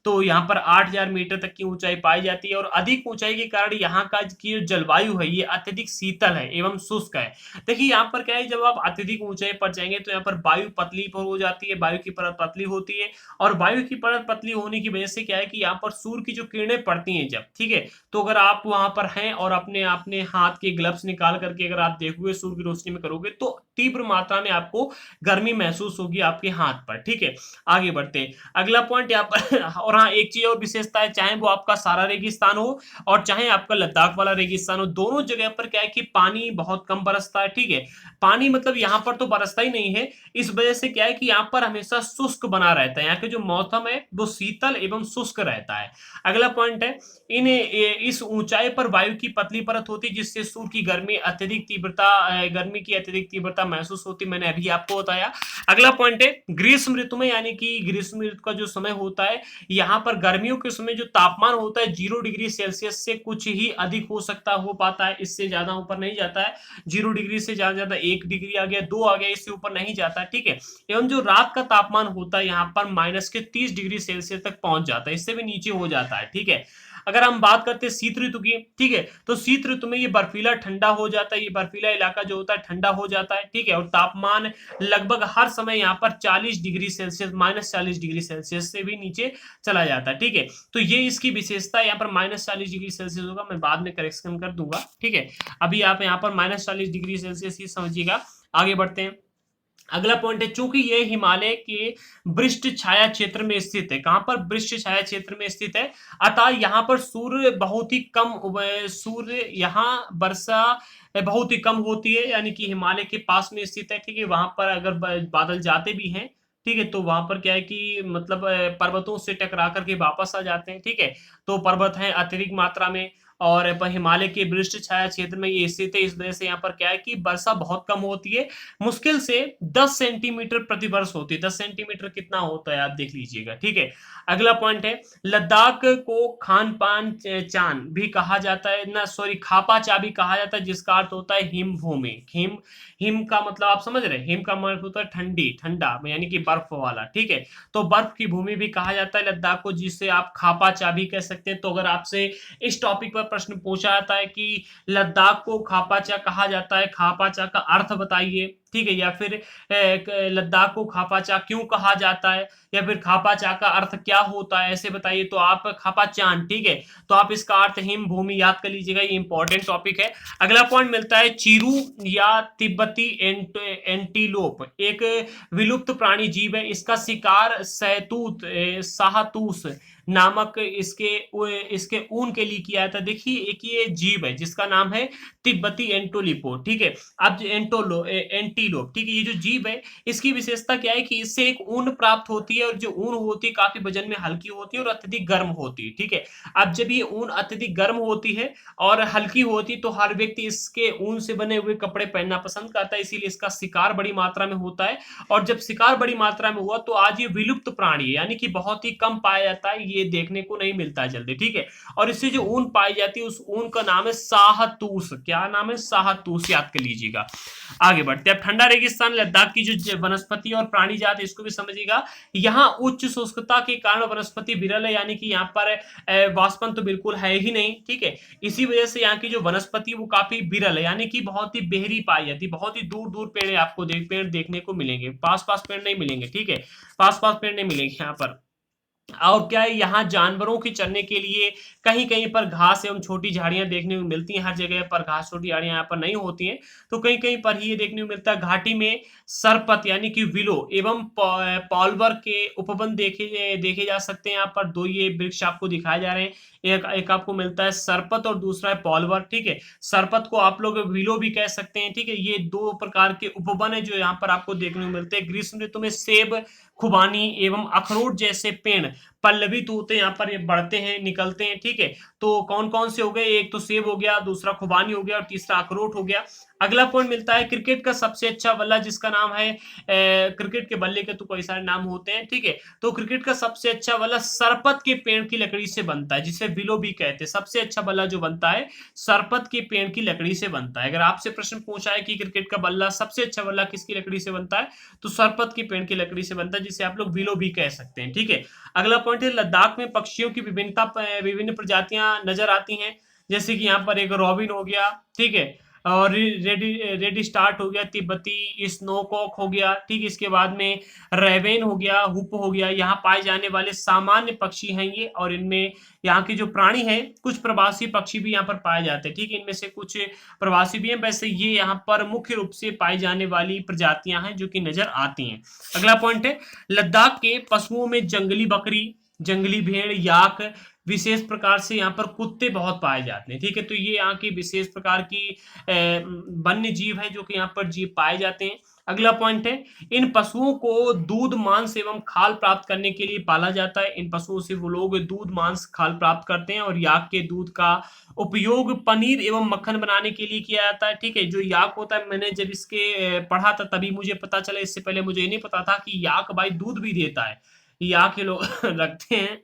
तो यहाँ पर 8000 मीटर तक की ऊंचाई पाई जाती है। और अधिक ऊंचाई के कारण यहाँ का की जो जलवायु है ये अत्यधिक शीतल है एवं शुष्क है। देखिए यहाँ पर क्या है, जब आप अत्यधिक ऊंचाई पर जाएंगे तो यहाँ पर वायु पतली पर हो जाती है, वायु की परत पतली होती है। और वायु की परत पतली होने की वजह से क्या है कि यहाँ पर सूर्य की जो किरणें पड़ती हैं जब, ठीक है, तो अगर आप वहां पर हैं और अपने अपने हाथ के ग्लव्स निकाल करके अगर आप देखोगे सूर्य की रोशनी में करोगे तो तीव्र मात्रा में आपको गर्मी महसूस होगी आपके हाथ पर, ठीक है। आगे बढ़ते हैं, अगला पॉइंट यहाँ पर और हाँ एक चीज और विशेषता है, चाहे वो आपका सारा रेगिस्तान हो और चाहे आपका लद्दाख वाला रेगिस्तान हो, दोनों जगह पर क्या है कि पानी बहुत कम बरसता है, ठीक है। पानी मतलब यहाँ पर तो बरसता ही नहीं है, इस वजह से क्या है कि यहाँ पर हमेशा शुष्क बना रहता है, यहाँ के जो मौसम है वो शीतल एवं शुष्क रहता है। अगला पॉइंट है, इस ऊंचाई पर वायु की पतली परत होती है जिससे सूर्य की गर्मी की अत्यधिक तीव्रता महसूस होती, मैंने अभी आपको बताया। अगला पॉइंट है ग्रीष्म ऋतु में, यानी कि ग्रीष्म ऋतु का जो समय होता है, यहाँ पर गर्मियों के समय जो तापमान होता है 0 डिग्री सेल्सियस से कुछ ही अधिक हो पाता है, इससे ज्यादा ऊपर नहीं जाता है। 0 डिग्री से ज्यादा 1 डिग्री आ गया, 2 आ गया, इससे ऊपर नहीं जाता है, ठीक है। एवं जो रात का तापमान होता है यहाँ पर -30 डिग्री सेल्सियस तक पहुंच जाता है, इससे भी नीचे हो जाता है, ठीक है। अगर हम बात करते हैं शीत ऋतु की, ठीक है, तो शीत ऋतु में ये बर्फीला ठंडा हो जाता है, ये बर्फीला इलाका जो होता है ठंडा हो जाता है, ठीक है। और तापमान लगभग हर समय यहाँ पर 40 डिग्री सेल्सियस -40 डिग्री सेल्सियस से भी नीचे चला जाता है, ठीक है। तो ये इसकी विशेषता, यहाँ पर -40 डिग्री सेल्सियस होगा, मैं बाद में करेक्शन कर दूंगा, ठीक है। अभी आप यहाँ पर -40 डिग्री सेल्सियस ही समझिएगा। आगे बढ़ते हैं, अगला पॉइंट है, चूंकि ये हिमालय के वृष्ट छाया क्षेत्र में स्थित है, कहां पर, वृष्ट छाया क्षेत्र में स्थित है, अतः यहाँ पर सूर्य यहाँ वर्षा बहुत ही कम होती है, यानी कि हिमालय के पास में स्थित है, ठीक है। वहां पर अगर बादल जाते भी हैं, ठीक है, तो वहां पर क्या है कि मतलब पर्वतों से टकरा करके वापस आ जाते हैं, ठीक है। तो पर्वत है अत्यधिक मात्रा में और हिमालय के वृष्ट छाया क्षेत्र में ये स्थित है, इस वजह से यहाँ पर क्या है कि वर्षा बहुत कम होती है, मुश्किल से 10 सेंटीमीटर प्रति वर्ष होती है। 10 सेंटीमीटर कितना होता है आप देख लीजिएगा, ठीक है। अगला पॉइंट है, लद्दाख को खान पान चान भी कहा जाता है ना, सॉरी खापा चा भी कहा जाता है, जिसका अर्थ होता है हिम भूमि। हिम हिम का मतलब आप समझ रहे हैं, हिम का मतलब होता है ठंडी, ठंडा यानी कि बर्फ वाला, ठीक है। तो बर्फ की भूमि भी कहा जाता है लद्दाख को, जिसे आप खापा चा भी कह सकते हैं। तो अगर आपसे इस टॉपिक पर प्रश्न पूछा जाता है कि लद्दाख को खापाचा कहा जाता है, खापाचा का अर्थ बताइए, ठीक है, या फिर लद्दाख को खापाचा क्यों कहा जाता है, या फिर खापाचा का अर्थ क्या होता है, ऐसे बताइए, तो आप खापाचान, ठीक है, तो आप इसका अर्थ हिम भूमि याद कर लीजिएगा, ये इंपॉर्टेंट टॉपिक है। अगला पॉइंट मिलता है, चीरू या तिब्बती एंटीलोप एक विलुप्त प्राणी जीव है, इसका शिकार शाहतूत नामक इसके ऊन के लिए किया था। देखिए एक ये जीव है जिसका नाम है तिब्बती एंटोलिपो, ठीक है। अब एंटीलोप, ठीक है, ये जो जीव है इसकी विशेषता क्या है कि इससे एक ऊन प्राप्त होती है, और जो ऊन होती है काफी वजन में हल्की होती है और अत्यधिक गर्म होती है, ठीक है। अब जब ये ऊन अत्यधिक गर्म होती है और हल्की होती है तो हर व्यक्ति इसके ऊन से बने हुए कपड़े पहनना पसंद करता है, इसीलिए इसका शिकार बड़ी मात्रा में होता है। और जब शिकार बड़ी मात्रा में हुआ तो आज ये विलुप्त प्राणी है, यानी कि बहुत ही कम पाया जाता है, ये देखने को नहीं मिलता है जल्दी, ठीक है। और इससे जो ऊन पाई जाती है उस ऊन का नाम है शाहतूत। क्या नाम है? शाहतूत, याद कर लीजिएगा। आगे बढ़ते हैं, ठंडा रेगिस्तान लद्दाख की जो वनस्पति और प्राणी जात है इसको भी समझिएगा। यहाँ उच्च शुष्कता के कारण वनस्पति विरल है, यानी कि यहाँ पर वाष्पन तो बिल्कुल है ही नहीं, ठीक है। इसी वजह से यहाँ की जो वनस्पति वो काफी विरल है, यानी कि बहुत ही बेहरी पाई जाती है, बहुत ही दूर दूर पेड़ आपको पेड़ देखने को मिलेंगे, पास पास पेड़ नहीं मिलेंगे, ठीक है। पास पास पेड़ नहीं मिलेंगे यहाँ पर। और क्या है, यहाँ जानवरों के चरने के लिए कहीं कहीं पर घास एवं छोटी झाड़ियां देखने को मिलती हैं। हर जगह पर घास छोटी झाड़ियां यहाँ पर नहीं होती हैं, तो कहीं कहीं पर ही ये देखने को मिलता है। घाटी में सरपत यानी कि विलो एवं पॉलवर के उपवन देखे देखे जा सकते हैं। यहाँ पर दो ये वृक्ष आपको दिखाए जा रहे हैं, एक आपको मिलता है सरपत और दूसरा है पॉलवर, ठीक है। सरपत को आप लोग विलो भी कह सकते हैं, ठीक है। ये दो प्रकार के उपवन है जो यहाँ पर आपको देखने को मिलते हैं। ग्रीष्म ऋतु में सेब, खुबानी एवं अखरोट जैसे पेड़ पल्लवित होते हैं, यहाँ पर ये बढ़ते हैं, निकलते हैं, ठीक है। तो कौन कौन से हो गए, एक तो सेब हो गया, दूसरा खुबानी हो गया और तीसरा अखरोट हो गया। अगला पॉइंट मिलता है क्रिकेट का सबसे अच्छा बल्ला जिसका नाम है क्रिकेट के बल्ले के तो कई सारे नाम होते हैं, ठीक है। तो क्रिकेट का सबसे अच्छा बल्ला सरपत के पेड़ की लकड़ी से बनता है, जिसे विलो भी कहते हैं। सबसे अच्छा बल्ला जो बनता है सरपत के पेड़ की लकड़ी से बनता है। अगर आपसे प्रश्न पूछा है कि क्रिकेट का बल्ला सबसे अच्छा बल्ला किसकी लकड़ी से बनता है, तो सरपत के पेड़ की लकड़ी से बनता है, जिसे आप लोग विलो भी कह सकते हैं, ठीक है। अगला पॉइंट है लद्दाख में पक्षियों की विभिन्न प्रजातियां नजर आती हैं, जैसे कि यहाँ पर एक रॉबिन हो गया, ठीक है, और रेडी स्टार्ट हो गया, तिब्बती स्नोकॉक हो गया, ठीक। इसके बाद में रेवेन हो गया, हुप हो गया। यहाँ पाए जाने वाले सामान्य पक्षी हैं ये, और इनमें यहाँ के जो प्राणी हैं कुछ प्रवासी पक्षी भी यहाँ पर पाए जाते हैं, ठीक है। इनमें से कुछ प्रवासी भी हैं, वैसे ये यहाँ पर मुख्य रूप से पाई जाने वाली प्रजातियां हैं जो कि नजर आती हैं। अगला पॉइंट है लद्दाख के पशुओं में जंगली बकरी, जंगली भेड़, याक, विशेष प्रकार से यहाँ पर कुत्ते बहुत पाए जाते हैं, ठीक है। तो ये यहाँ की विशेष प्रकार की वन्य जीव है जो कि यहाँ पर जीव पाए जाते हैं। अगला पॉइंट है इन पशुओं को दूध, मांस एवं खाल प्राप्त करने के लिए पाला जाता है। इन पशुओं से वो लोग दूध, मांस, खाल प्राप्त करते हैं, और याक के दूध का उपयोग पनीर एवं मक्खन बनाने के लिए किया जाता है, ठीक है। जो याक होता है, मैंने जब इसके पढ़ा था तभी मुझे पता चला, इससे पहले मुझे नहीं पता था कि याक भाई दूध भी देता है। याक के लोग रखते हैं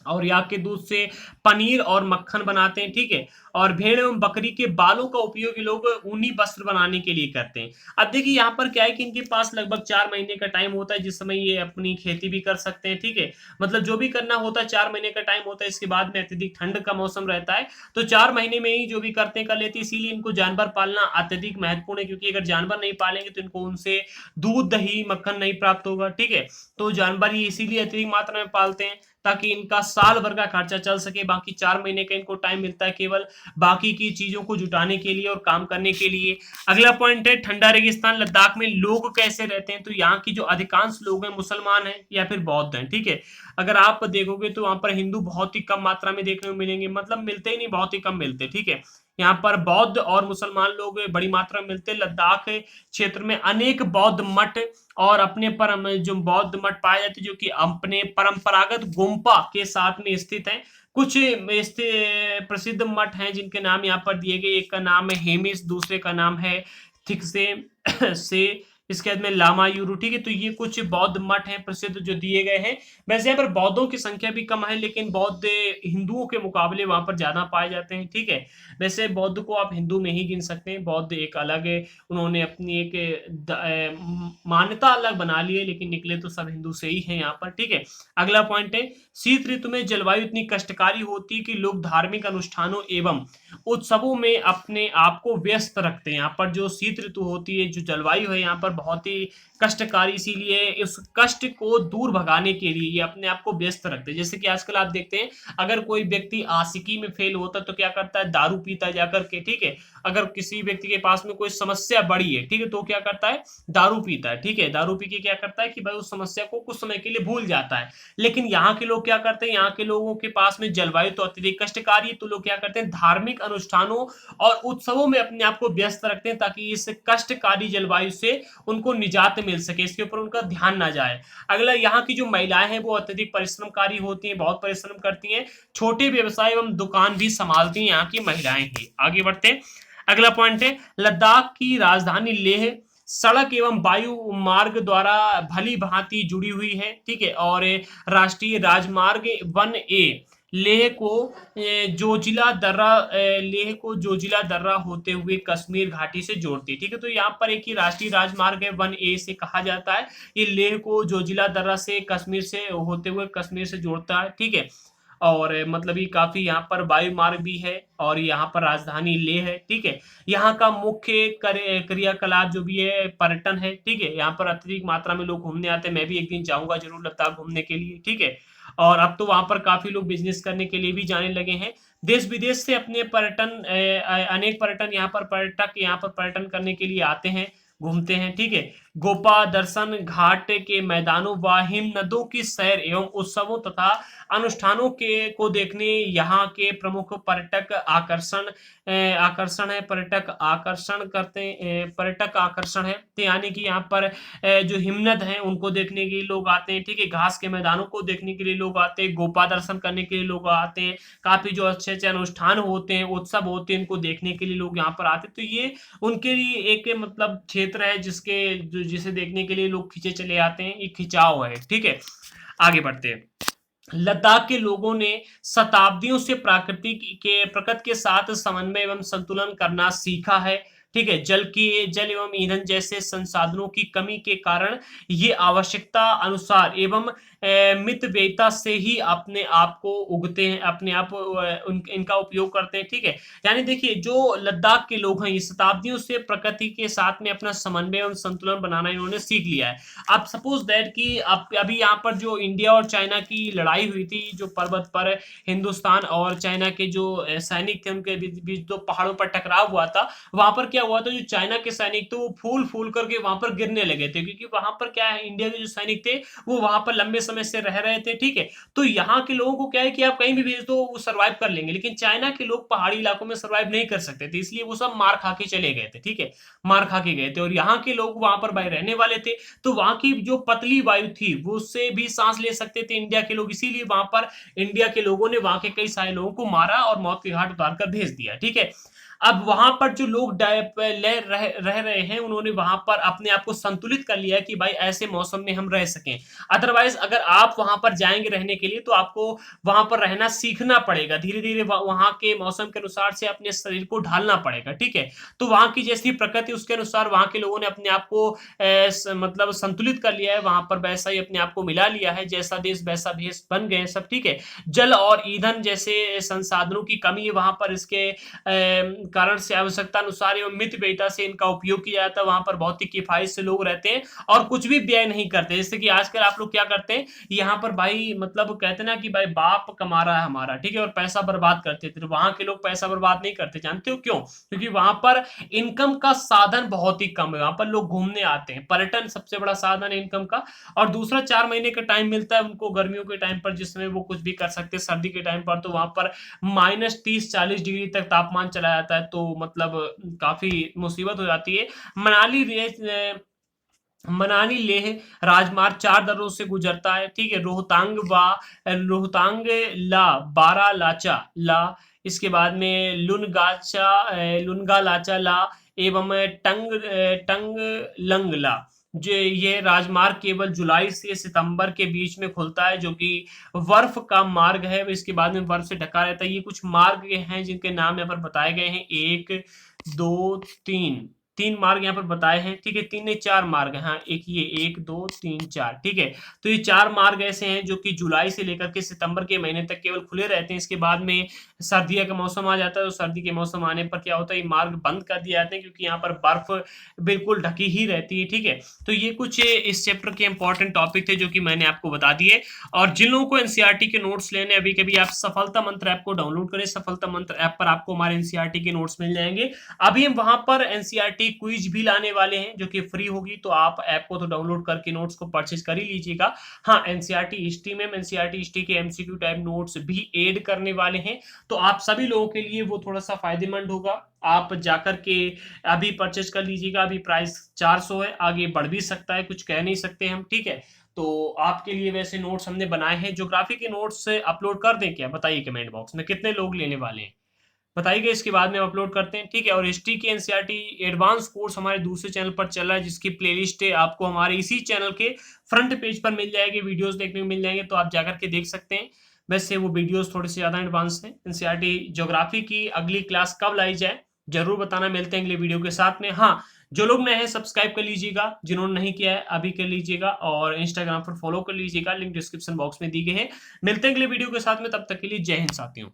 और याक के दूध से पनीर और मक्खन बनाते हैं, ठीक है। और भेड़ एवं बकरी के बालों का उपयोग ये लोग ऊनी वस्त्र बनाने के लिए करते हैं। अब देखिए यहाँ पर क्या है कि इनके पास लगभग 4 महीने का टाइम होता है, जिस समय ये अपनी खेती भी कर सकते हैं, ठीक है। मतलब जो भी करना होता है 4 महीने का टाइम होता है, इसके बाद में अत्यधिक ठंड का मौसम रहता है, तो 4 महीने में ही जो भी करते हैं कर लेते हैं। इसीलिए इनको जानवर पालना अत्यधिक महत्वपूर्ण है, क्योंकि अगर जानवर नहीं पालेंगे तो इनको उनसे दूध, दही, मक्खन नहीं प्राप्त होगा, ठीक है। तो जानवर ही इसीलिए अत्यधिक मात्रा में पालते हैं ताकि इनका साल भर का खर्चा चल सके। बाकी 4 महीने का इनको टाइम मिलता है केवल बाकी की चीजों को जुटाने के लिए और काम करने के लिए। अगला पॉइंट है ठंडा रेगिस्तान लद्दाख में लोग कैसे रहते हैं। तो यहाँ की जो अधिकांश लोग हैं मुसलमान हैं या फिर बौद्ध हैं, ठीक है। अगर आप देखोगे तो वहां पर हिंदू बहुत ही कम मात्रा में देखने को मिलेंगे, मतलब मिलते ही नहीं, बहुत ही कम मिलते, ठीक है। यहाँ पर बौद्ध और मुसलमान लोग बड़ी मात्रा में मिलते हैं। लद्दाख क्षेत्र में अनेक बौद्ध मठ और अपने परम जो बौद्ध मठ पाए जाते हैं जो कि अपने परंपरागत गोम्पा के साथ में स्थित हैं। कुछ प्रसिद्ध मठ हैं जिनके नाम यहाँ पर दिए गए, एक का नाम है हेमिस, दूसरे का नाम है थिक्से से, इसके बाद में लामा यूरू, ठीक है। तो ये कुछ बौद्ध मठ हैं प्रसिद्ध जो दिए गए हैं। वैसे यहाँ पर बौद्धों की संख्या भी कम है, लेकिन बौद्ध हिंदुओं के मुकाबले वहां पर ज्यादा पाए जाते हैं, ठीक है। वैसे बौद्ध को आप हिंदू में ही गिन सकते हैं, बौद्ध एक अलग है, उन्होंने अपनी एक मान्यता अलग बना ली है, लेकिन निकले तो सब हिंदू से ही है यहाँ पर, ठीक है। अगला पॉइंट है शीत ऋतु में जलवायु इतनी कष्टकारी होती है कि लोग धार्मिक अनुष्ठानों एवं उत्सवों में अपने आप को व्यस्त रखते हैं। यहाँ पर जो शीत ऋतु होती है, जो जलवायु है यहाँ पर बहुत ही कष्टकारी, इसीलिए इस कष्ट को दूर भगाने के लिए ये अपने आप को व्यस्त रखते हैं। जैसे कि आजकल आप देखते हैं अगर कोई व्यक्ति आशिकी में फेल होता है तो क्या करता है, दारू पीता है जाकर के, ठीक है। अगर किसी व्यक्ति के पास में कोई समस्या बड़ी है, ठीक है, तो क्या करता है, दारू पीता है, ठीक है। दारू पी के क्या करता है कि भाई उस समस्या को कुछ समय के लिए भूल जाता है। लेकिन यहाँ के लोग क्या करते हैं, यहाँ के लोगों के पास में जलवायु तो अत्यधिक कष्टकारी है, तो लोग क्या करते हैं, धार्मिक अनुष्ठानों और उत्सवों में अपने आप को व्यस्त रखते हैं ताकि इस कष्टकारी जलवायु से उनको निजात मिल सके, इसके ऊपर उनका ध्यान ना जाए। अगला, यहाँ की जो महिलाएं हैं वो अत्यधिक परिश्रमकारी होती हैं, बहुत परिश्रम करती हैं, छोटे व्यवसाय एवं दुकान भी संभालती हैं यहाँ की महिलाएं ही। आगे बढ़ते हैं, अगला पॉइंट है लद्दाख की राजधानी लेह सड़क एवं वायु मार्ग द्वारा भली भांति जुड़ी हुई है, ठीक है। और राष्ट्रीय राजमार्ग 1A लेह को जोजिला दर्रा होते हुए कश्मीर घाटी से जोड़ती है। ठीक है, तो यहाँ पर एक ही राष्ट्रीय राजमार्ग है 1A से कहा जाता है। ये लेह को जोजिला दर्रा से कश्मीर से होते हुए कश्मीर से जोड़ता है। ठीक है, और मतलब ये काफी यहाँ पर वायु मार्ग भी है और यहाँ पर राजधानी लेह है। ठीक है, यहाँ का मुख्य क्रियाकलाप जो भी है पर्यटन है। ठीक है, यहाँ पर अत्यधिक मात्रा में लोग घूमने आते हैं। मैं भी एक दिन जाऊंगा जरूर लद्दाख घूमने के लिए। ठीक है, और अब तो वहां पर काफी लोग बिजनेस करने के लिए भी जाने लगे हैं। देश विदेश से अपने अनेक पर्यटन यहाँ पर पर्यटन करने के लिए आते हैं, घूमते हैं। ठीक है, गोपा दर्शन घाट के मैदानों व हिम नदों की सैर एवं उत्सवों तथा अनुष्ठानों के को देखने यहाँ के प्रमुख पर्यटक आकर्षण है। तो यानी कि यहाँ पर जो हिमनद हैं उनको देखने के लिए लोग आते हैं। ठीक है, घास के मैदानों को देखने के लिए लोग आते हैं, गोपा दर्शन करने के लिए लोग आते हैं, काफी जो अच्छे अच्छे अनुष्ठान होते हैं, उत्सव होते हैं, इनको देखने के लिए लोग यहाँ पर आते हैं। तो ये उनके लिए एक मतलब क्षेत्र है जिसे देखने के लिए लोग खींचे चले आते हैं। ये खिंचाव है। ठीक है, आगे बढ़ते हैं। लद्दाख के लोगों ने शताब्दियों से प्रकृति के साथ समन्वय एवं संतुलन करना सीखा है। ठीक है, जल एवं ईंधन जैसे संसाधनों की कमी के कारण ये आवश्यकता अनुसार एवं मितव्ययिता से ही अपने आप को उगते हैं, अपने आप इनका उपयोग करते हैं। ठीक है, यानी देखिए जो लद्दाख के लोग हैं ये शताब्दियों से प्रकृति के साथ में अपना समन्वय एवं संतुलन बनाना इन्होंने सीख लिया है। आप सपोज दैट कि अभी यहाँ पर जो इंडिया और चाइना की लड़ाई हुई थी, जो पर्वत पर हिंदुस्तान और चाइना के जो सैनिक थे उनके बीच जो पहाड़ों पर टकराव हुआ था, वहां पर क्या हुआ था, जो चाइना के सैनिक थे वो फूल फूल करके वहां पर गिरने लगे थे, क्योंकि वहां पर क्या है, इंडिया के जो सैनिक थे वो वहां पर लंबे समय से रह रहे थे। ठीक है, तो यहाँ के लोगों को क्या है कि आप कहीं भी भेज दो वो सर्वाइव कर लेंगे, लेकिन चाइना के लोग पहाड़ी इलाकों में सर्वाइव नहीं कर सकते थे, इसलिए वो सब मार खा के चले गए थे। ठीक है, मार खा के गए थे, और यहाँ के लोग वहां पर भाई रहने वाले थे, तो वहां की जो पतली वायु थी वो उससे भी सांस ले सकते थे इंडिया के लोग, इसीलिए वहां पर इंडिया के लोगों ने वहां के कई सारे लोगों को मारा और मौत के घाट उतार कर भेज दिया। ठीक है, अब वहां पर जो लोग रह रहे हैं उन्होंने वहां पर अपने आप को संतुलित कर लिया कि भाई ऐसे मौसम में हम रह सकें। अदरवाइज अगर आप वहां पर जाएंगे रहने के लिए तो आपको वहां पर रहना सीखना पड़ेगा, धीरे धीरे वहां के मौसम के अनुसार से अपने शरीर को ढालना पड़ेगा। ठीक है, तो वहां की जैसी प्रकृति उसके अनुसार वहां के लोगों ने अपने आप को मतलब संतुलित कर लिया है, वहां पर वैसा ही अपने आप को मिला लिया है, जैसा देश वैसा भेष बन गए सब। ठीक है, जल और ईंधन जैसे संसाधनों की कमी है वहां पर, इसके कारण से आवश्यकता अनुसार एवं मितव्ययिता से इनका उपयोग किया जाता है। वहां पर बहुत ही किफायत से लोग रहते हैं और कुछ भी व्यय नहीं करते, जैसे कि आजकल आप लोग क्या करते हैं, यहाँ पर भाई मतलब कहते हैं ना कि भाई बाप कमा रहा है हमारा, ठीक है, और पैसा बर्बाद करते थे। तो वहां के लोग पैसा बर्बाद नहीं करते, जानते हो क्यों? क्योंकि वहां पर इनकम का साधन बहुत ही कम है, वहां पर लोग घूमने आते हैं, पर्यटन सबसे बड़ा साधन है इनकम का। और दूसरा 4 महीने का टाइम मिलता है उनको गर्मियों के टाइम पर, जिसमें वो कुछ भी कर सकते हैं। सर्दी के टाइम पर तो वहां पर -30-40 डिग्री तक तापमान चला जाता है, तो मतलब काफी मुसीबत हो जाती है। मनाली लेह राजमार्ग 4 दर्रों से गुजरता है। ठीक है, रोहतांग ला बारालाचा ला, इसके बाद में लुनगा लाचा ला एवं टंग लंग ला। जो ये राजमार्ग केवल जुलाई से सितंबर के बीच में खुलता है, जो कि बर्फ का मार्ग है, इसके बाद में बर्फ से ढका रहता है। ये कुछ मार्ग हैं जिनके नाम यहाँ पर बताए गए हैं, 1 2 3 मार्ग यहाँ पर बताए हैं। ठीक है, 3 नहीं 4 मार्ग हैं, हाँ, एक ये 1 2 3 4। ठीक है, तो ये 4 मार्ग ऐसे हैं जो कि जुलाई से लेकर के सितंबर के महीने तक केवल खुले रहते हैं। इसके बाद में सर्दियों का मौसम आ जाता है, तो सर्दी के मौसम आने पर क्या होता है, ये मार्ग बंद कर दिए जाते हैं, क्योंकि यहाँ पर बर्फ बिल्कुल ढकी ही रहती है। ठीक है, तो ये कुछ इस चैप्टर के इंपॉर्टेंट टॉपिक थे जो कि मैंने आपको बता दिए। और जिन लोगों को एनसीईआरटी के नोट्स लेने, अभी कभी आप सफलता मंत्र ऐप को डाउनलोड करें, सफलता मंत्र ऐप पर आपको हमारे एनसीईआरटी के नोट्स मिल जाएंगे। अभी हम वहां पर एनसीईआरटी क्विज भी लाने वाले हैं जो कि फ्री होगी, तो आप ऐप को तो डाउनलोड करके नोट्स को परचेज कर ही लीजिएगा। हाँ, एनसीईआरटी हिस्ट्री में एनसीईआरटी हिस्ट्री के एमसीक्यू टाइप नोट्स भी ऐड करने वाले हैं, तो आप सभी लोगों के लिए वो थोड़ा सा फायदेमंद होगा। आप जाकर के अभी परचेज कर लीजिएगा। अभी प्राइस 400 है, आगे बढ़ भी सकता है, कुछ कह नहीं सकते हम। ठीक है, तो आपके लिए वैसे नोट्स हमने बनाए हैं। ज्योग्राफी के नोट्स अपलोड कर दें क्या, बताइए कमेंट बॉक्स में कितने लोग लेने वाले हैं, बताइएगा, इसके बाद में हम अपलोड करते हैं। ठीक है, और हिस्ट्री के एनसीईआरटी एडवांस कोर्स हमारे दूसरे चैनल पर चल रहा है, जिसकी प्लेलिस्ट आपको हमारे इसी चैनल के फ्रंट पेज पर मिल जाएगी, वीडियोस देखने को मिल जाएंगे, तो आप जाकर के देख सकते हैं। वैसे वो वीडियोस थोड़े से ज्यादा एडवांस हैं। एनसीईआरटी ज्योग्राफी की अगली क्लास कब लाई जाए जरूर बताना। मिलते हैं अगले वीडियो के साथ में। हाँ, जो लोग नए हैं सब्सक्राइब कर लीजिएगा, जिन्होंने नहीं किया है अभी कर लीजिएगा, और इंस्टाग्राम पर फॉलो कर लीजिएगा, लिंक डिस्क्रिप्शन बॉक्स में दी गई है। मिलते हैं अगले वीडियो के साथ में, तब तक के लिए जय हिंद साथियों।